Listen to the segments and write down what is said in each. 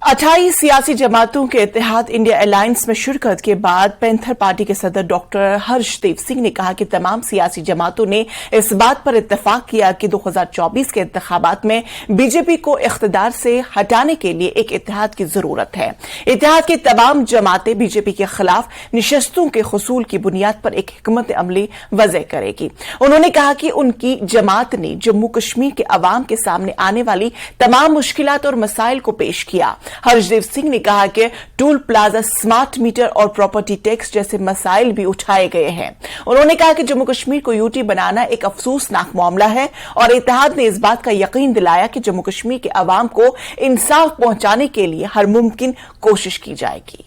28 सियासी जमातों के इत्तेहाद इंडिया अलायंस में शिरकत के बाद पैंथर पार्टी के सदर डॉक्टर हर्षदेव सिंह ने कहा कि तमाम सियासी जमातों ने इस बात पर इत्तेफाक किया कि 2024 के इंतखाबात में बीजेपी को इख्तिदार से हटाने के लिए एक इत्तेहाद की जरूरत है। इत्तेहाद की तमाम जमातें बीजेपी के खिलाफ निशस्तों के हुसूल की बुनियाद पर एक हिकमत अमली वज़े करेगी। उन्होंने कहा कि उनकी जमात ने जम्मू कश्मीर के अवाम के सामने आने वाली तमाम मुश्किलात और मसाइल को पेश किया। हर्षदेव सिंह ने कहा कि टोल प्लाजा, स्मार्ट मीटर और प्रॉपर्टी टैक्स जैसे मसाइल भी उठाए गए हैं। उन्होंने कहा कि जम्मू कश्मीर को यूटी बनाना एक अफसोसनाक मामला है और इत्तेहाद ने इस बात का यकीन दिलाया कि जम्मू कश्मीर के अवाम को इंसाफ पहुंचाने के लिए हर मुमकिन कोशिश की जाएगी।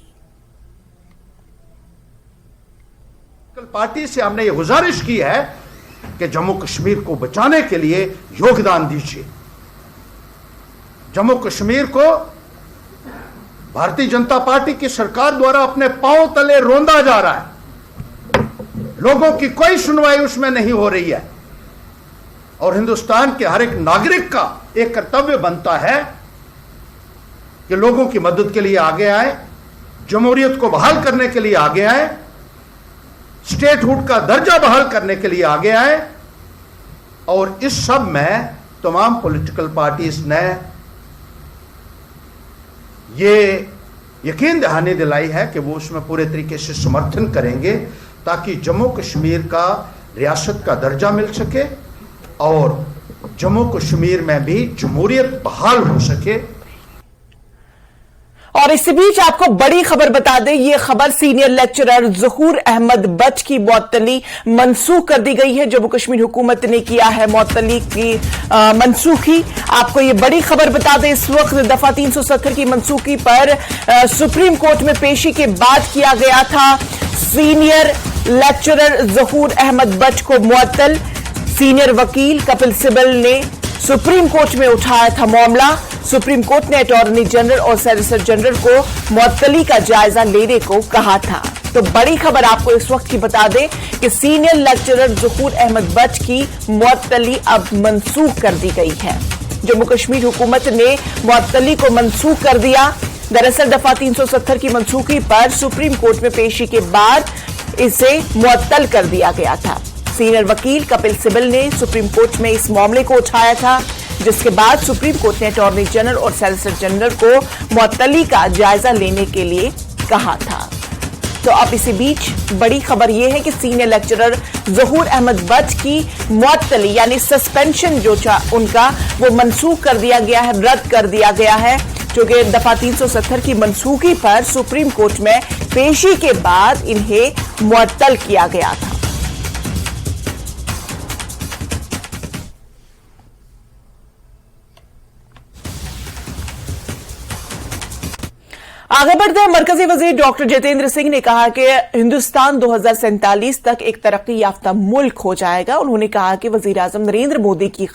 पार्टी से हमने ये गुजारिश की है कि जम्मू कश्मीर को बचाने के लिए योगदान दीजिए। जम्मू कश्मीर को भारतीय जनता पार्टी की सरकार द्वारा अपने पांव तले रौंदा जा रहा है। लोगों की कोई सुनवाई उसमें नहीं हो रही है और हिंदुस्तान के हर एक नागरिक का एक कर्तव्य बनता है कि लोगों की मदद के लिए आगे आए, जमहूरियत को बहाल करने के लिए आगे आए, स्टेटहुड का दर्जा बहाल करने के लिए आगे आए। और इस सब में तमाम पॉलिटिकल पार्टीज ने ये यकीन दहानी दिलाई है कि वो उसमें पूरे तरीके से समर्थन करेंगे ताकि जम्मू कश्मीर का रियासत का दर्जा मिल सके और जम्मू कश्मीर में भी जमहूरियत बहाल हो सके। और इसी बीच आपको बड़ी खबर बता दें, ये खबर सीनियर लेक्चरर ज़हूर अहमद बट की मुअत्तली मनसूख कर दी गई है। जम्मू कश्मीर हुकूमत ने किया है मुअत्तली की मनसूखी। आपको ये बड़ी खबर बता दें, इस वक्त दफा 370 की मनसूखी पर सुप्रीम कोर्ट में पेशी के बाद किया गया था। सीनियर लेक्चरर ज़हूर अहमद बट को मुअत्तल। सीनियर वकील कपिल सिब्बल ने सुप्रीम कोर्ट में उठाया था मामला। सुप्रीम कोर्ट ने अटॉर्नी जनरल और सॉलिसिटर जनरल को मुअत्तली का जायजा लेने को कहा था। तो बड़ी खबर आपको इस वक्त की बता दें कि सीनियर लेक्चरर ज़हूर अहमद बट की मुअत्तली अब मनसूख कर दी गई है। जम्मू कश्मीर हुकूमत ने मुअत्तली को मनसूख कर दिया। दरअसल दफा 370 की मनसूखी पर सुप्रीम कोर्ट में पेशी के बाद इसे मुअत्तल कर दिया गया था। सीनियर वकील कपिल सिब्बल ने सुप्रीम कोर्ट में इस मामले को उठाया था, जिसके बाद सुप्रीम कोर्ट ने अटॉर्नी जनरल और सॉलिसिटर जनरल को मुअत्तली का जायजा लेने के लिए कहा था। तो अब इसी बीच बड़ी खबर यह है कि सीनियर लेक्चरर ज़हूर अहमद बट की मुअत्तली यानी सस्पेंशन जो उनका वो मनसूख कर दिया गया है, रद्द कर दिया गया है, क्योंकि दफा 370 की मनसूखी पर सुप्रीम कोर्ट में पेशी के बाद इन्हें मुअत्तल किया गया था। आगे बढ़ते हैं, मरकजी वजीर डॉक्टर जितेंद्र सिंह ने कहा कि हिंदुस्तान 2047 तक एक तरक्की याफ्ता मुल्क हो जाएगा। उन्होंने कहा कि वजीर आजम नरेंद्र मोदी की